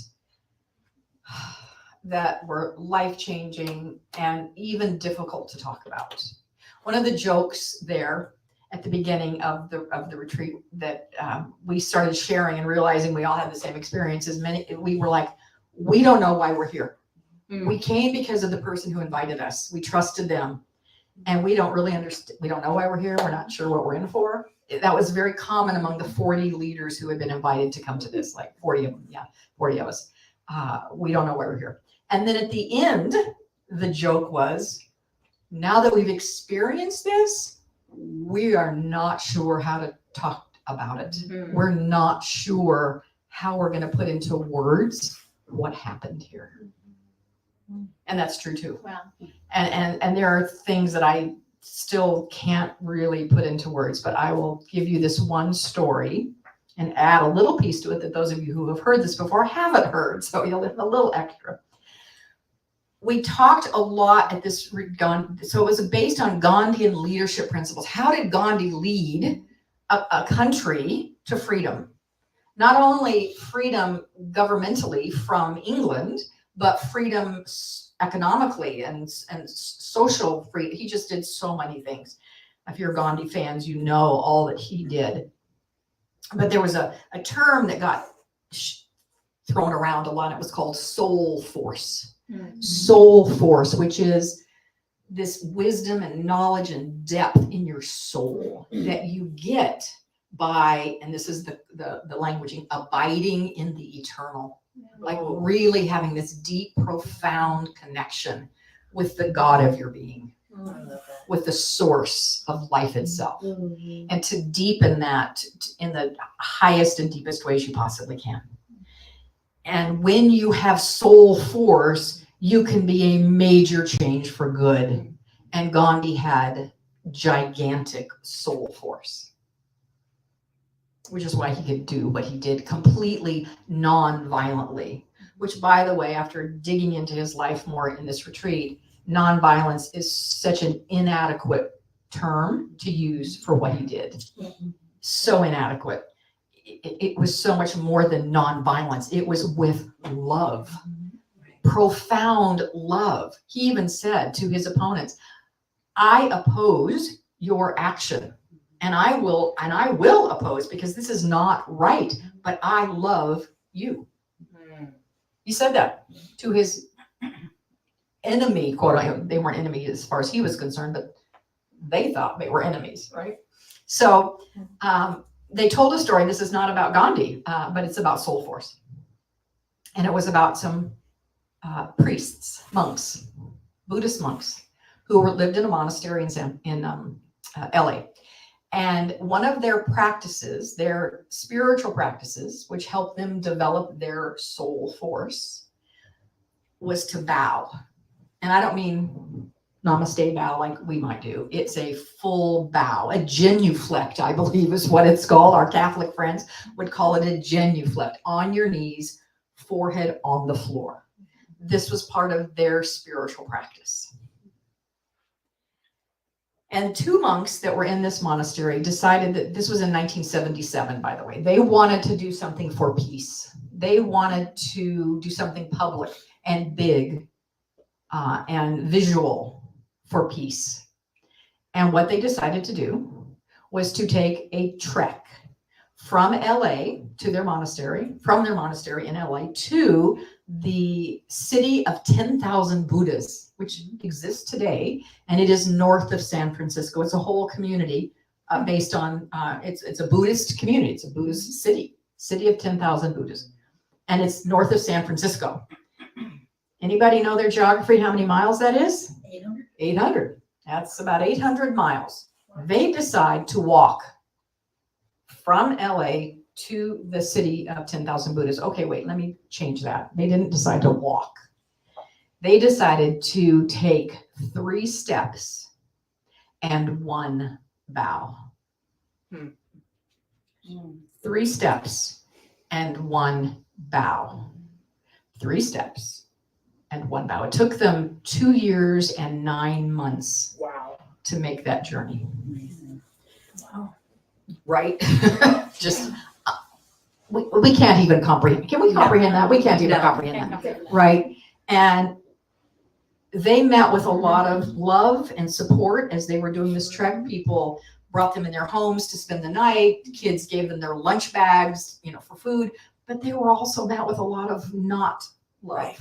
S5: that were life-changing and even difficult to talk about. One of the jokes there at the beginning of the retreat that we started sharing and realizing we all had the same experiences. We were like, we don't know why we're here. We came because of the person who invited us. We trusted them, and we don't really understand. We don't know why we're here. We're not sure what we're in for. That was very common among the 40 leaders who had been invited to come to this, like 40 of them. Yeah, 40 of us. We don't know why we're here. And then at the end, the joke was, now that we've experienced this, we are not sure how to talk about it. We're not sure how we're going to put into words what happened here. And that's true too.
S3: Wow.
S5: And there are things that I still can't really put into words, but I will give you this one story and add a little piece to it that those of you who have heard this before haven't heard. So you'll get a little extra. We talked a lot at this, so it was based on Gandhian leadership principles. How did Gandhi lead a country to freedom? Not only freedom governmentally from England, but freedom economically and social freedom. He just did so many things. If you're Gandhi fans, you know all that he did. But there was a term that got thrown around a lot. It was called soul force. Soul force, which is this wisdom and knowledge and depth in your soul that you get by, and this is the languaging, abiding in the eternal, like really having this deep, profound connection with the God of your being, with the source of life itself, and to deepen that in the highest and deepest ways you possibly can. And when you have soul force, you can be a major change for good. And Gandhi had gigantic soul force, which is why he could do what he did completely non-violently, which, by the way, after digging into his life more in this retreat, non-violence is such an inadequate term to use for what he did. So inadequate. It was so much more than non-violence. It was with love, profound love. He even said to his opponents, I oppose your action and I will oppose because this is not right, but I love you. He said that to his enemy, quote unquote. They weren't enemies as far as he was concerned, but they thought they were enemies, right? So they told a story. This is not about Gandhi, but it's about soul force. And it was about some priests, monks, Buddhist monks, who lived in a monastery in LA. And one of their practices, their spiritual practices, which helped them develop their soul force, was to bow. And I don't mean namaste bow like we might do. It's a full bow, a genuflect, I believe is what it's called. Our Catholic friends would call it a genuflect, on your knees, forehead on the floor. This was part of their spiritual practice. And two monks that were in this monastery decided that, this was in 1977, by the way, they wanted to do something for peace. They wanted to do something public and big and visual for peace. And what they decided to do was to take a trek from LA to their monastery, from their monastery in LA to the city of 10,000 Buddhas, which exists today, and it is north of San Francisco. It's a whole community based on, it's a Buddhist community. It's a Buddhist city of 10,000 Buddhas, and it's north of San Francisco. Anybody know their geography, how many miles that is?
S6: 800.
S5: 800. That's about 800 miles. They decide to walk from LA to the city of 10,000 Buddhas. Okay, wait, let me change that. They didn't decide to walk. They decided to take 3 steps and 1 bow. 3 steps and 1 bow. 3 steps and 1 bow. It took them 2 years and 9 months to make that journey.
S6: Wow.
S5: Right? Just, we can't even comprehend. Can we comprehend that? We can't even comprehend that. Right? And they met with a lot of love and support as they were doing this trek. People brought them in their homes to spend the night. Kids gave them their lunch bags, for food. But they were also met with a lot of not love,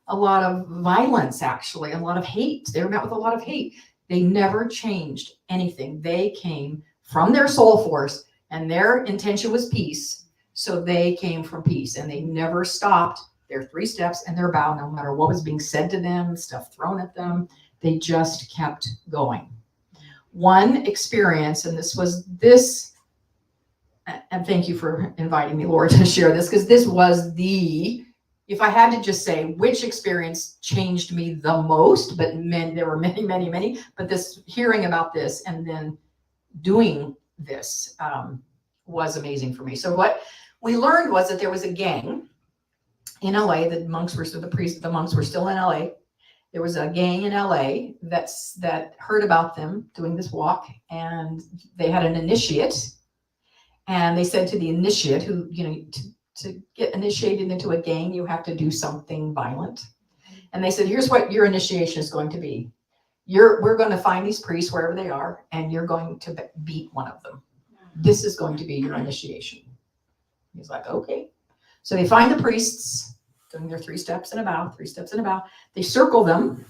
S5: a lot of violence, actually, a lot of hate. They were met with a lot of hate. They never changed anything. They came from their soul force, and their intention was peace. So they came from peace, and they never stopped their 3 steps and their bow, no matter what was being said to them, stuff thrown at them. They just kept going. One experience, and and thank you for inviting me, Laura, to share this, because this was if I had to just say which experience changed me the most, but there were many, many, many, but hearing about this and then doing this was amazing for me. So what we learned was that there was a gang in LA. The monks were still in LA. There was a gang in LA that heard about them doing this walk, and they had an initiate, and they said to the initiate, who, to get initiated into a gang, you have to do something violent. And they said, here's what your initiation is going to be. We're going to find these priests wherever they are, and you're going to beat one of them. This is going to be your initiation. He's like, okay. So they find the priests doing their 3 steps and a bow, 3 steps and a bow. They circle them,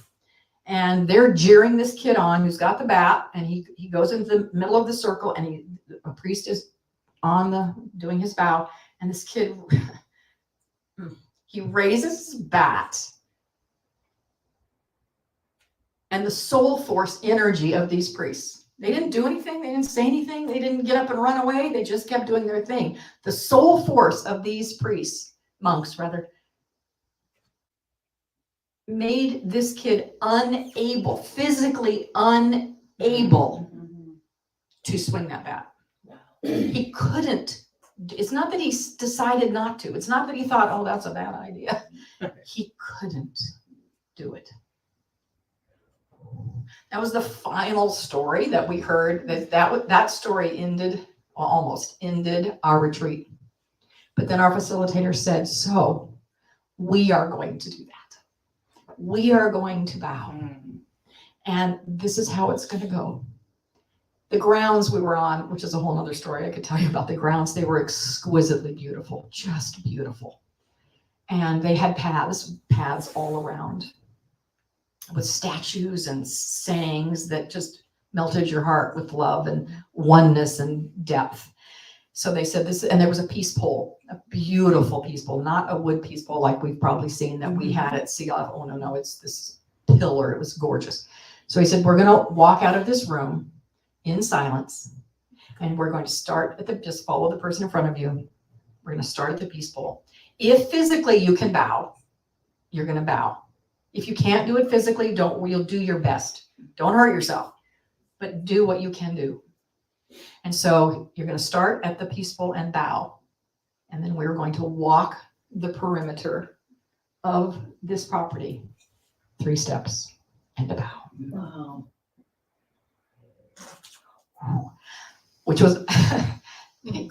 S5: and they're jeering this kid on who's got the bat, and he goes into the middle of the circle, and a priest is doing his bow, and this kid, he raises his bat, and the soul force energy of these priests. They didn't do anything. They didn't say anything. They didn't get up and run away. They just kept doing their thing. The soul force of these priests, monks rather, made this kid physically unable to swing that bat. He couldn't. It's not that he decided not to. It's not that he thought, oh, that's a bad idea. He couldn't do it. That was the final story that we heard. That story almost ended our retreat. But then our facilitator said, so we are going to do that. We are going to bow. And this is how it's going to go. The grounds we were on, which is a whole nother story I could tell you about the grounds, they were exquisitely beautiful, just beautiful. And they had paths all around with statues and sayings that just melted your heart with love and oneness and depth. So they said this, and there was a peace pole, a beautiful peace pole, not a wood peace pole like we've probably seen that we had at CLF. Oh no, it's this pillar. It was gorgeous. So he said, we're going to walk out of this room in silence, and we're going to start at just follow the person in front of you. We're going to start at the peace pole. If physically you can bow, you're going to bow. If you can't do it physically, you'll do your best. Don't hurt yourself, but do what you can do. And so you're going to start at the peace pole and bow. And then we're going to walk the perimeter of this property, 3 steps and a bow.
S8: Wow.
S5: Which was an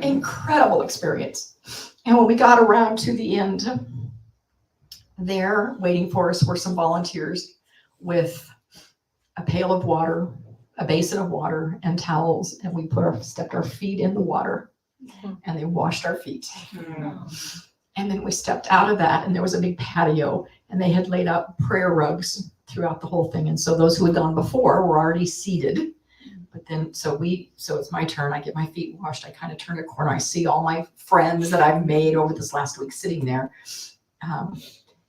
S5: incredible experience. And when we got around to the end, there waiting for us were some volunteers with a pail of water, a basin of water, and towels, and we stepped our feet in the water, and they washed our feet. And then we stepped out of that, and there was a big patio, and they had laid out prayer rugs throughout the whole thing. And so those who had gone before were already seated. But then, so it's my turn. I get my feet washed. I kind of turn a corner. I see all my friends that I've made over this last week sitting there.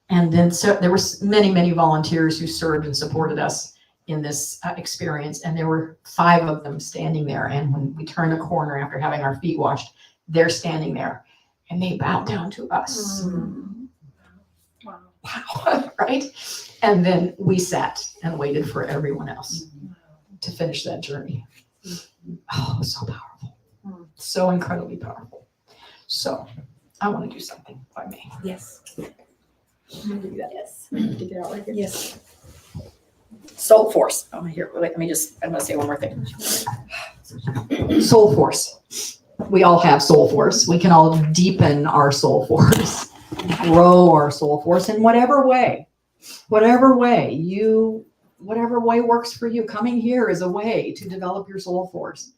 S5: And then so there were many volunteers who served and supported us in this experience. And there were 5 of them standing there. And when we turned the corner after having our feet washed, they're standing there and they bowed down to us. Wow, right? And then we sat and waited for everyone else to finish that journey. Oh, it was so powerful. So incredibly powerful. So I want to do something, if I may.
S6: Yes.
S3: Yes.
S6: Yes. Soul force. Oh, here, wait, I'm going to say one more thing.
S5: Soul force. We all have soul force. We can all deepen our soul force, grow our soul force in whatever way works for you. Coming here is a way to develop your soul force.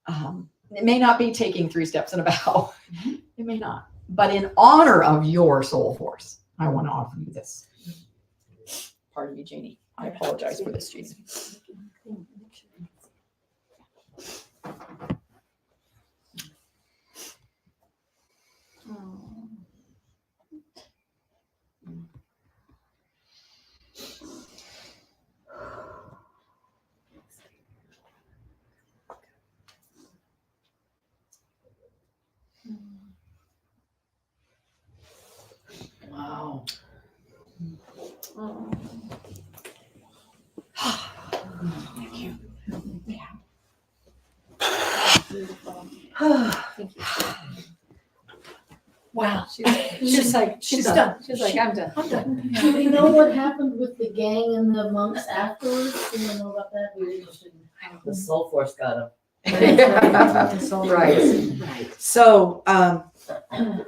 S5: It may not be taking 3 steps and a bow. It may not. But in honor of your soul force, I want to offer you this. Pardon me, Jeannie. I apologize for this, Jeannie.
S8: Wow.
S6: Thank you.
S3: Wow. She's like,
S6: She's done.
S3: She's like, I'm done.
S6: I'm done.
S8: Do we know what happened with the gang and the monks afterwards? Do we know about that? We were interested in the soul force got him.
S6: Right. So,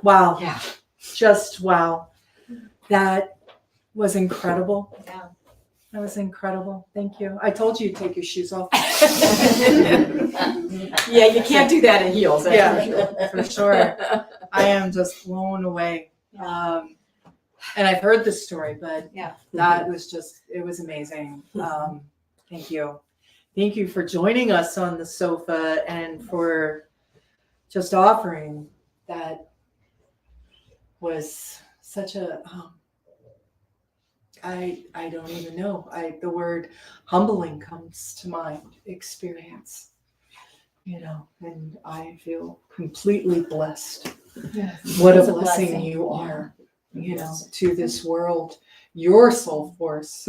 S6: wow.
S5: Yeah.
S6: Just wow. That was incredible.
S3: Yeah.
S6: That was incredible. Thank you. I told you to take your shoes off.
S5: Yeah, you can't do that in heels.
S6: For sure. I am just blown away. And I've heard this story, but
S3: Yeah.
S6: that was it was amazing. Thank you. Thank you for joining us on the sofa and for just offering that was such a, I don't even know. The word humbling comes to mind, experience, and I feel completely blessed. What a
S3: It's a
S6: blessing
S3: blessing.
S6: you are, to this world. Your soul force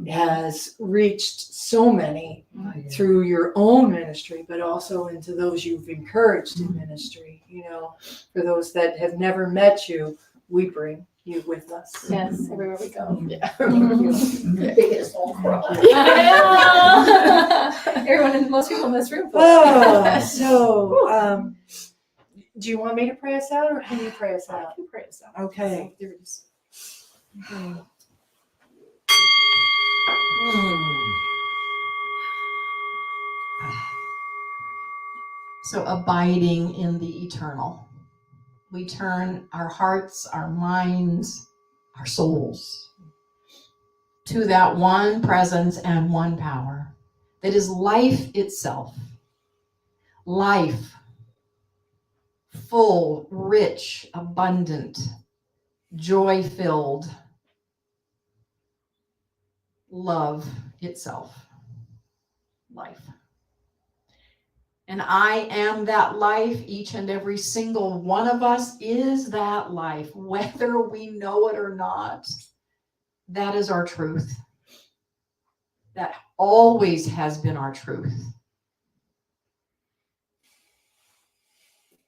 S6: has reached so many through your own ministry, but also into those you've encouraged in ministry. For those that have never met you, we bring you with us.
S3: Yes, everywhere we go.
S6: Yeah.
S8: Biggest soul cry.
S3: Everyone, most people in this room.
S6: So, do you want me to pray us out, or can you pray us out?
S3: Pray us out.
S6: Okay.
S5: So abiding in the eternal. We turn our hearts, our minds, our souls to that one presence and one power that is life itself. Life, full, rich, abundant, joy-filled, love itself. Life. And I am that life. Each and every single one of us is that life, whether we know it or not. That is our truth. That always has been our truth.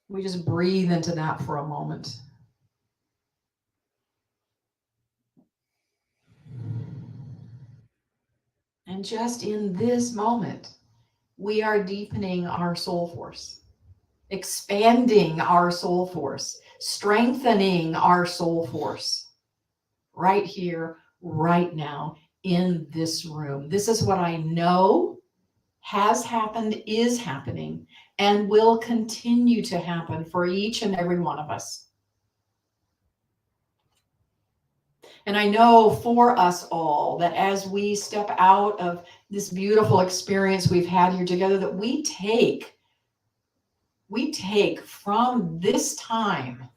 S5: We just breathe into that for a moment. And just in this moment, we are deepening our soul force, expanding our soul force, strengthening our soul force right here, right now, in this room. This is what I know has happened, is happening, and will continue to happen for each and every one of us. And I know for us all that as we step out of this beautiful experience we've had here together, that we take from this time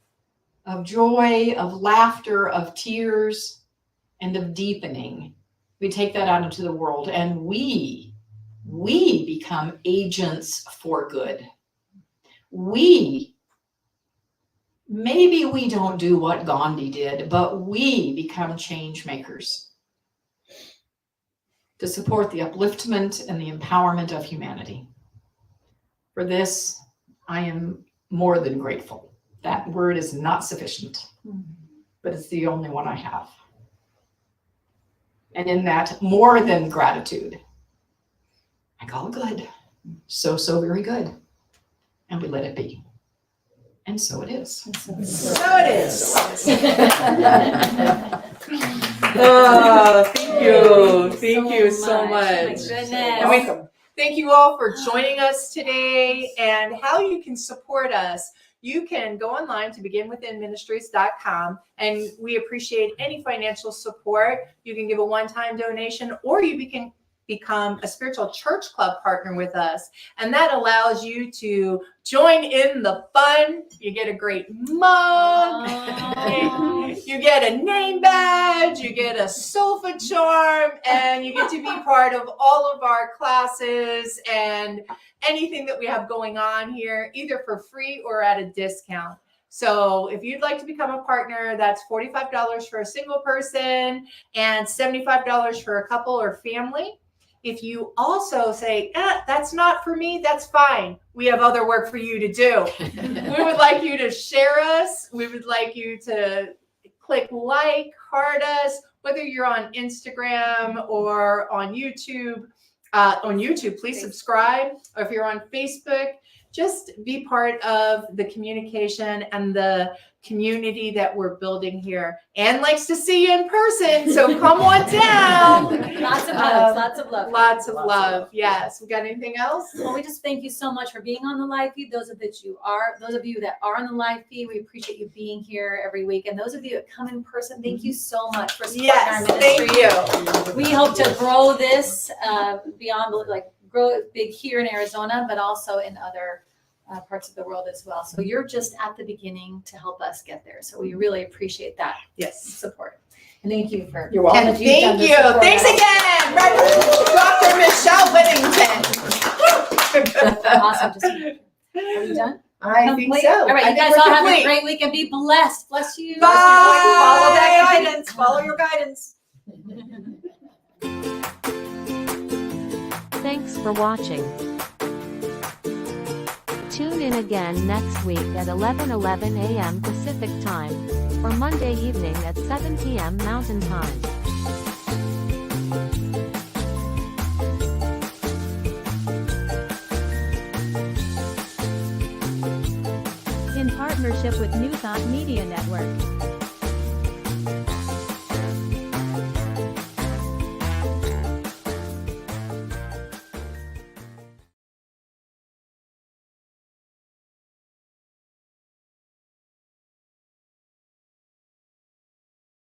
S5: of joy, of laughter, of tears, and of deepening, we take that out into the world, and we become agents for good. Maybe we don't do what Gandhi did, but we become change makers to support the upliftment and the empowerment of humanity. For this, I am more than grateful. That word is not sufficient, but it's the only one I have. And in that, more than gratitude, I call it good. So very good. And we let it be. And so it is.
S2: So it is. Thank you. Thank you so much.
S3: My goodness.
S2: And we thank you all for joining us today. And how you can support us. You can go online to beginwithinministries.com, and we appreciate any financial support. You can give a one-time donation, or you can become a spiritual church club partner with us. And that allows you to join in the fun. You get a great mug. You get a name badge. You get a sofa charm. And you get to be part of all of our classes and anything that we have going on here, either for free or at a discount. So if you'd like to become a partner, that's $45 for a single person and $75 for a couple or family. If you also say, that's not for me, that's fine. We have other work for you to do. We would like you to share us. We would like you to click like, heart us, whether you're on Instagram or on YouTube. Please subscribe. Or if you're on Facebook, just be part of the communication and the community that we're building here. Anne likes to see you in person, so come on down.
S3: Lots of hugs, lots of love.
S2: Lots of love. Yes. We got anything else?
S3: Well, we just thank you so much for being on the live feed. Those of you that are on the live feed, we appreciate you being here every week. And those of you that come in person, thank you so much for supporting our ministry.
S2: Thank you.
S3: We hope to grow this beyond, grow it big here in Arizona, but also in other parts of the world as well. So you're just at the beginning to help us get there. So we really appreciate that support. And thank you for
S5: You're welcome.
S2: And thank you. Thanks again, Dr. Michele Whittington.
S3: Awesome. Are you done?
S2: I think so.
S3: All right, you guys all have a great week and be blessed. Bless you.
S2: Bye.
S5: Follow that guidance. Follow your guidance.
S1: Thanks for watching. Tune in again next week at 11:11 a.m. Pacific Time, or Monday evening at 7 p.m. Mountain Time. In partnership with New Thought Media Network.